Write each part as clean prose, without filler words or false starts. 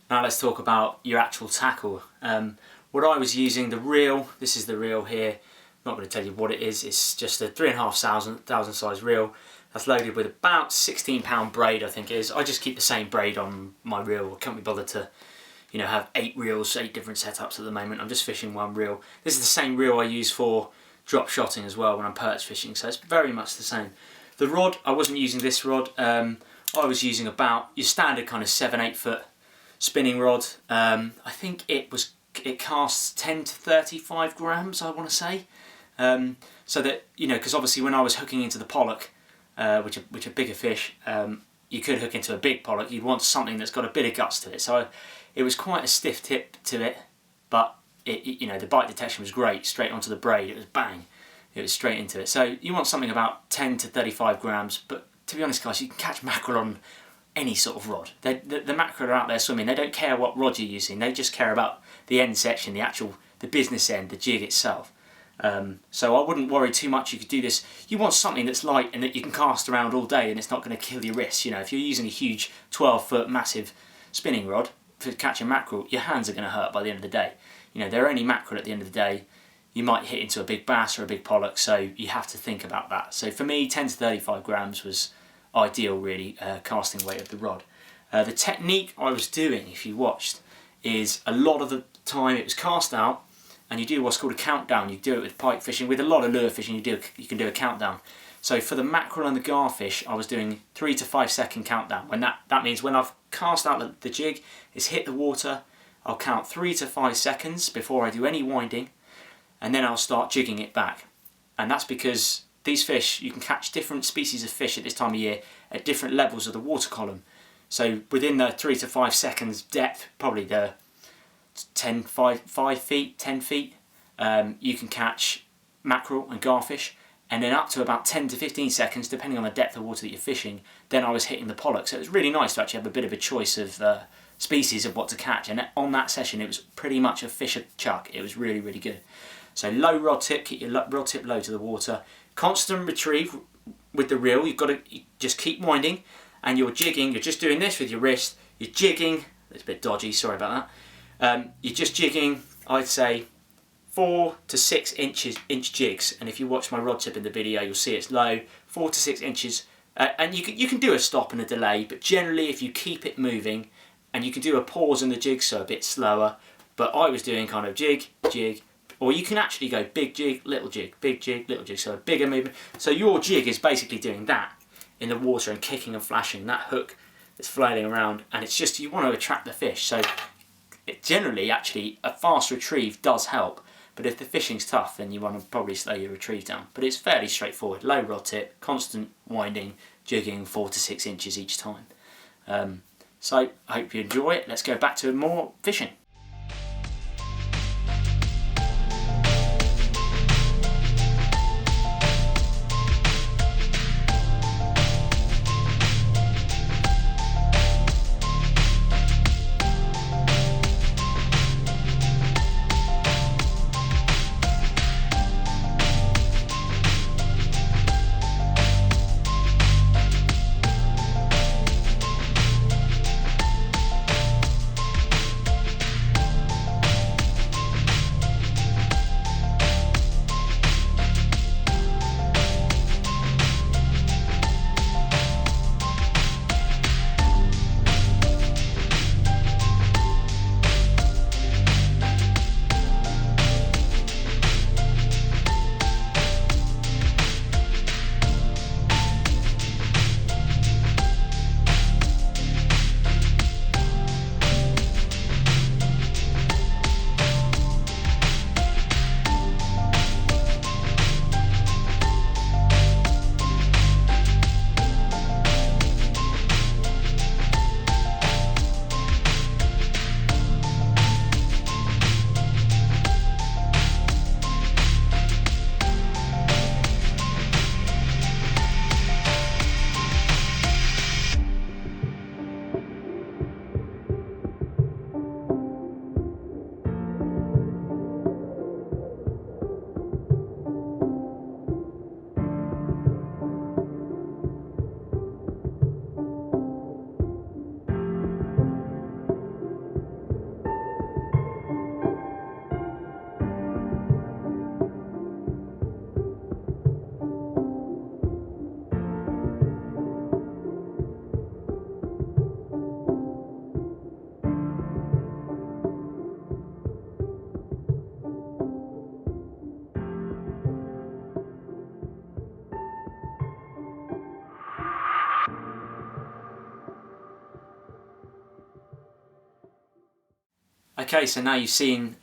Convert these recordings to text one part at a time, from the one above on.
Now let's talk about your actual tackle. What I was using, the reel, this is the reel here. I'm not going to tell you what it is, it's just a 3,500 size reel that's loaded with about 16-pound braid, I think it is. I just keep the same braid on my reel. I can't be bothered to, you know, have 8 reels, 8 different setups at the moment. I'm just fishing one reel. This is the same reel I use for drop shotting as well when I'm perch fishing, so it's very much the same. The rod, I wasn't using this rod. I was using about your standard kind of 7-8 foot spinning rod. I think it casts 10 to 35 grams, I want to say. So that, you know, because obviously when I was hooking into the pollock, which are bigger fish, you could hook into a big pollock. You'd want something that's got a bit of guts to it. So it was quite a stiff tip to it, but you know, the bite detection was great. Straight onto the braid, it was bang. It was straight into it. So you want something about 10 to 35 grams. But to be honest, guys, you can catch mackerel on any sort of rod. The mackerel are out there swimming. They don't care what rod you're using. They just care about the end section, the business end, the jig itself. So I wouldn't worry too much. You could do this. You want something that's light and that you can cast around all day, and it's not going to kill your wrists. You know, if you're using a huge 12-foot massive spinning rod for catching mackerel, your hands are going to hurt by the end of the day. You know, they're only mackerel at the end of the day. You might hit into a big bass or a big pollock, so you have to think about that. So for me, 10 to 35 grams was ideal, really, casting weight of the rod. The technique I was doing, if you watched, is a lot of the time it was cast out, and you do what's called a countdown. You do it with pike fishing. With a lot of lure fishing, you can do a countdown. So for the mackerel and the garfish, I was doing 3 to 5 second countdown. When that means when I've cast out the jig, it's hit the water, I'll count 3 to 5 seconds before I do any winding, and then I'll start jigging it back. And that's because these fish, you can catch different species of fish at this time of year at different levels of the water column. So within the 3 to 5 seconds depth, probably the 5 feet, 10 feet, you can catch mackerel and garfish, and then up to about 10 to 15 seconds, depending on the depth of water that you're fishing, then I was hitting the pollock. So it was really nice to actually have a bit of a choice of species of what to catch, and on that session it was pretty much a fisher chuck. It was really, really good. So low rod tip, keep your rod tip low to the water, constant retrieve with the reel. You've got to just keep winding, and you're jigging. You're just doing this with your wrist. You're jigging. It's a bit dodgy, sorry about that. You're just jigging, I'd say 4 to 6 inch jigs, and if you watch my rod tip in the video, you'll see it's low, 4 to 6 inches, and you can do a stop and a delay, but generally if you keep it moving, and you can do a pause in the jig, so a bit slower, but I was doing kind of jig, jig, or you can actually go big jig, little jig, so a bigger movement. So your jig is basically doing that in the water and kicking and flashing, that hook that's flailing around, and it's just, you want to attract the fish. So generally, actually, a fast retrieve does help, but if the fishing's tough, then you want to probably slow your retrieve down. But it's fairly straightforward. Low rod tip, constant winding, jigging 4 to 6 inches each time. So I hope you enjoy it. Let's go back to more fishing. Okay, so now you've seen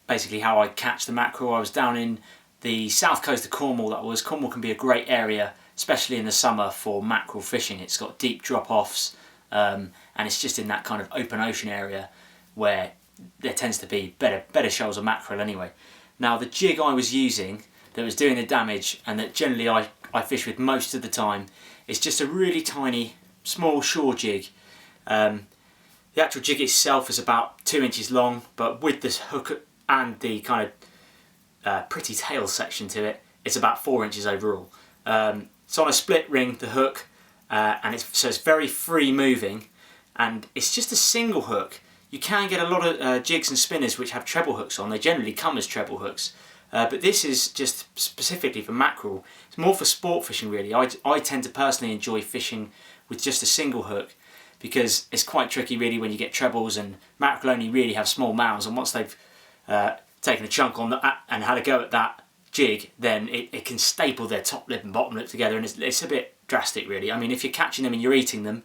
basically how I catch the mackerel. I was down in the south coast of Cornwall. Cornwall can be a great area, especially in the summer, for mackerel fishing. It's got deep drop-offs, and it's just in that kind of open ocean area where there tends to be better shoals of mackerel anyway. Now the jig I was using that was doing the damage, and that generally I fish with most of the time, is just a really tiny, small shore jig. The actual jig itself is about 2 inches long, but with this hook and the kind of pretty tail section to it, it's about 4 inches overall. It's on a split ring, the hook, and so it's very free moving, and it's just a single hook. You can get a lot of jigs and spinners which have treble hooks on. They generally come as treble hooks, but this is just specifically for mackerel. It's more for sport fishing really. I tend to personally enjoy fishing with just a single hook, because it's quite tricky really when you get trebles, and mackerel only really have small mouths, and once they've taken a chunk on that and had a go at that jig, then it can staple their top lip and bottom lip together, and it's a bit drastic really. I mean, if you're catching them and you're eating them,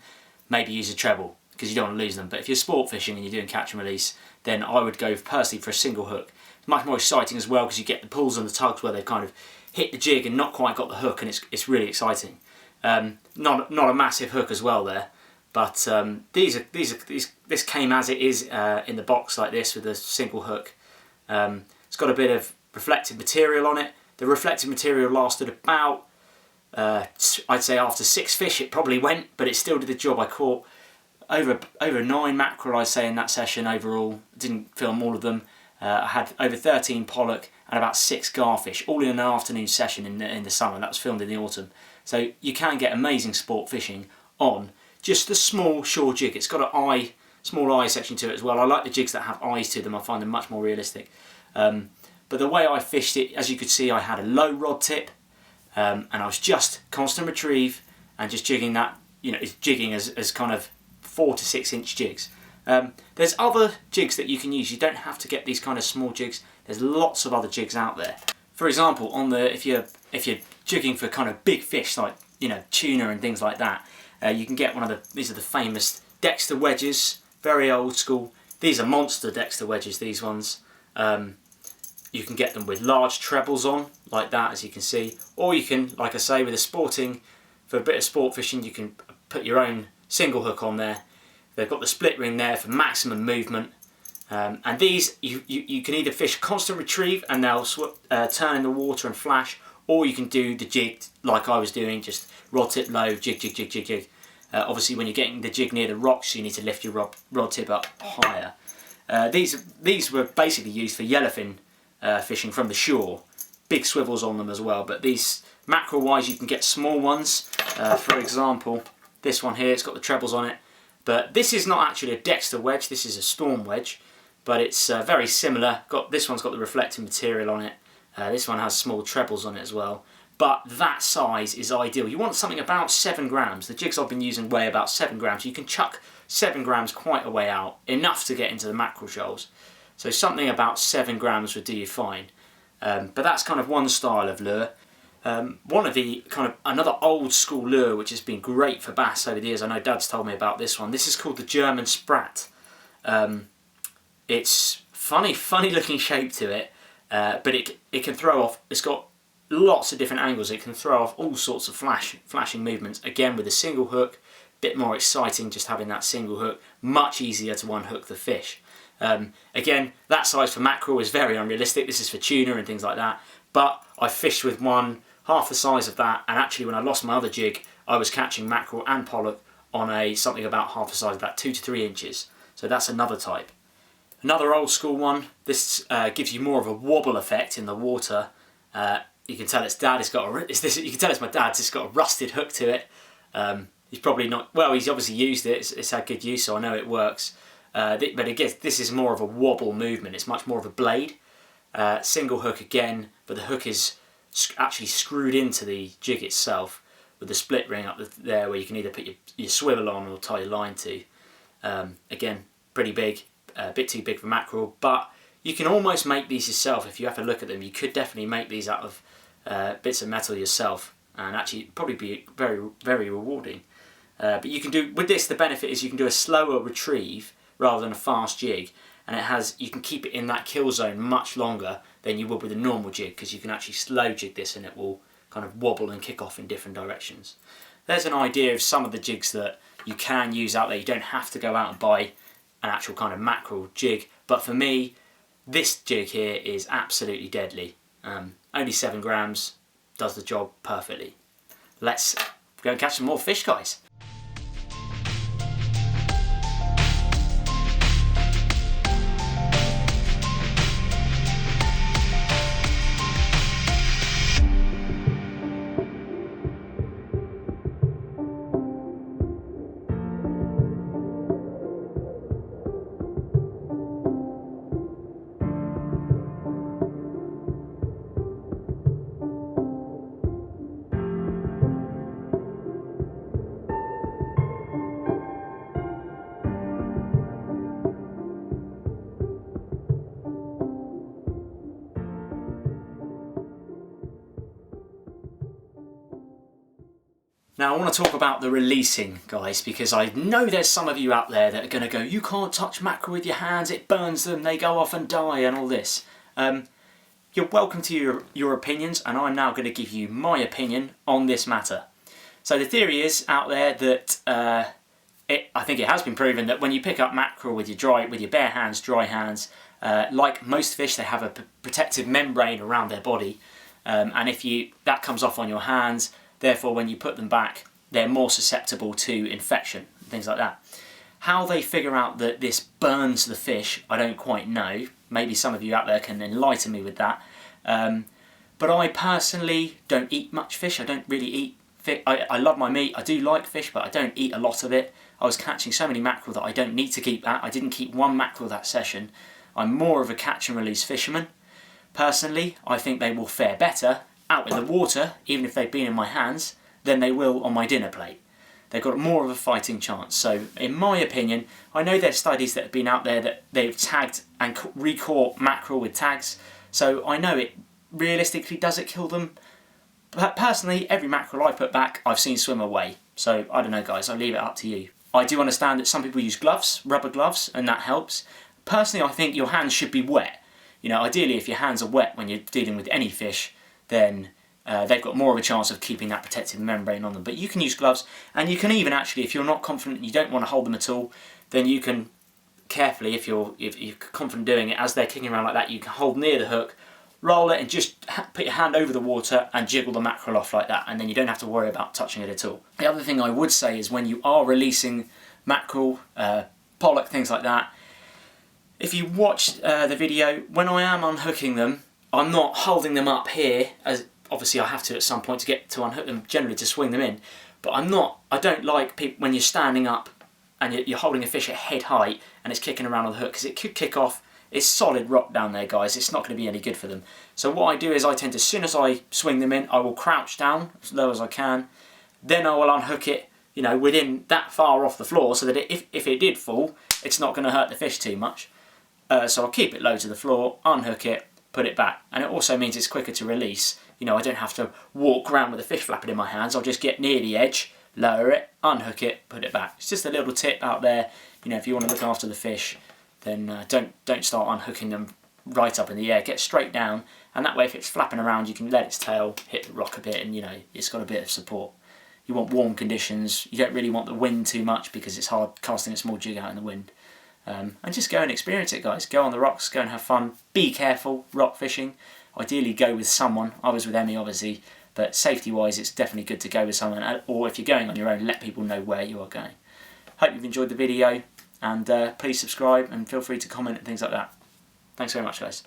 maybe use a treble because you don't want to lose them, but if you're sport fishing and you're doing catch and release, then I would go personally for a single hook. It's much more exciting as well because you get the pulls and the tugs where they've kind of hit the jig and not quite got the hook, and it's really exciting. Not a massive hook as well there. But this came as it is in the box like this with a single hook. It's got a bit of reflective material on it. The reflective material lasted about, I'd say after 6 fish it probably went, but it still did the job. I caught over 9 mackerel, I'd say, in that session overall. Didn't film all of them. I had over 13 pollock and about 6 garfish, all in an afternoon session in the summer. That was filmed in the autumn. So you can get amazing sport fishing on just the small shore jig. It's got an small eye section to it as well. I like the jigs that have eyes to them. I find them much more realistic. But the way I fished it, as you could see, I had a low rod tip, and I was just constant retrieve and just jigging that. You know, it's jigging as kind of 4 to 6 inch jigs. There's other jigs that you can use. You don't have to get these kind of small jigs. There's lots of other jigs out there. For example, if you're jigging for kind of big fish like tuna and things like that. You can get these are the famous Dexter Wedges, very old school. These are monster Dexter Wedges, these ones. You can get them with large trebles on, like that, as you can see. Or you can, like I say, for a bit of sport fishing, you can put your own single hook on there. They've got the split ring there for maximum movement. And these, you can either fish constant retrieve and they'll turn in the water and flash, or you can do the jig like I was doing, just rod tip low, jig, jig, jig, jig, jig. Obviously when you're getting the jig near the rocks, you need to lift your rod tip up higher. These were basically used for yellowfin fishing from the shore. Big swivels on them as well, but these mackerel wise you can get small ones. For example, this one here, it's got the trebles on it. But this is not actually a Dexter wedge, this is a storm wedge, but it's very similar. This one's got the reflective material on it. This one has small trebles on it as well. But that size is ideal. You want something about 7 grams. The jigs I've been using weigh about 7 grams. You can chuck 7 grams quite a way out, enough to get into the mackerel shoals. So something about 7 grams would do you fine. But that's kind of one style of lure. One of the another old school lure which has been great for bass over the years. I know Dad's told me about this one. This is called the German Sprat. It's funny looking shape to it, but it can throw off. It's got lots of different angles. It can throw off all sorts of flashing movements. Again, with a single hook, bit more exciting just having that single hook. Much easier to unhook the fish. Again, that size for mackerel is very unrealistic. This is for tuna and things like that. But I fished with one half the size of that, and actually when I lost my other jig, I was catching mackerel and pollock on something about half the size of that, 2 to 3 inches. So that's another type. Another old school one. This gives you more of a wobble effect in the water. You can tell it's Dad. You can tell it's my dad's. It's got a rusted hook to it. He's probably not. Well, he's obviously used it. It's had good use, so I know it works. But again, this is more of a wobble movement. It's much more of a blade. Single hook again, but the hook is actually screwed into the jig itself with the split ring up there, where you can either put your swivel on or tie your line to. Again, pretty big. A bit too big for mackerel, but you can almost make these yourself. If you have to look at them, you could definitely make these out of bits of metal yourself, and actually probably be very, very rewarding. But you can do with this. The benefit is you can do a slower retrieve rather than a fast jig, and you can keep it in that kill zone much longer than you would with a normal jig, because you can actually slow jig this and it will kind of wobble and kick off in different directions. There's an idea of some of the jigs that you can use out there. You don't have to go out and buy an actual kind of mackerel jig, but for me, this jig here is absolutely deadly. Only 7 grams, does the job perfectly. Let's go and catch some more fish, guys. Now I want to talk about the releasing, guys, because I know there's some of you out there that are going to go, you can't touch mackerel with your hands, it burns them, they go off and die and all this. You're welcome to your opinions, and I'm now going to give you my opinion on this matter. So the theory is out there that I think it has been proven that when you pick up mackerel with your bare hands, dry hands, like most fish, they have a protective membrane around their body, and if that comes off on your hands, therefore when you put them back, they're more susceptible to infection, things like that. How they figure out that this burns the fish, I don't quite know. Maybe some of you out there can enlighten me with that. But I personally don't eat much fish. I don't really eat fish. I love my meat. I do like fish, but I don't eat a lot of it. I was catching so many mackerel that I don't need to keep that. I didn't keep one mackerel that session. I'm more of a catch and release fisherman. Personally, I think they will fare better out in the water, even if they've been in my hands, than they will on my dinner plate. They've got more of a fighting chance. So in my opinion, I know there's studies that have been out there that they've tagged and re-caught mackerel with tags, so I know it realistically, does it kill them? But personally, every mackerel I put back, I've seen swim away. So I don't know, guys, I'll leave it up to you. I do understand that some people use gloves, rubber gloves, and that helps. Personally, I think your hands should be wet. You know, ideally if your hands are wet when you're dealing with any fish, then they've got more of a chance of keeping that protective membrane on them. But you can use gloves, and you can even actually, if you're not confident and you don't want to hold them at all, then you can carefully, if you're confident doing it, as they're kicking around like that, you can hold near the hook, roll it, and just put your hand over the water and jiggle the mackerel off like that, and then you don't have to worry about touching it at all. The other thing I would say is when you are releasing mackerel, pollock, things like that, if you watch the video, when I am unhooking them, I'm not holding them up here, as obviously I have to at some point to unhook them, generally to swing them in, but I don't like people when you're standing up and you're holding a fish at head height and it's kicking around on the hook, because it could kick off. It's solid rock down there, guys, it's not going to be any good for them. So what I do is I tend to, as soon as I swing them in, I will crouch down as low as I can, then I will unhook it, you know, within that far off the floor, so that if it did fall, it's not going to hurt the fish too much. So I'll keep it low to the floor, unhook it, put it back, and it also means it's quicker to release. You know, I don't have to walk around with a fish flapping in my hands. I'll just get near the edge, lower it, unhook it, put it back. It's just a little tip out there. You know, if you want to look after the fish, then don't start unhooking them right up in the air. Get straight down, and that way if it's flapping around, you can let its tail hit the rock a bit, and you know, it's got a bit of support. You want warm conditions. You don't really want the wind too much, because it's hard casting a small jig out in the wind. And just go and experience it, guys. Go on the rocks, go and have fun. Be careful rock fishing. Ideally go with someone. I was with Emmy, obviously, but safety wise it's definitely good to go with someone, or if you're going on your own, let people know where you are going. Hope you've enjoyed the video, and please subscribe and feel free to comment and things like that. Thanks very much, guys.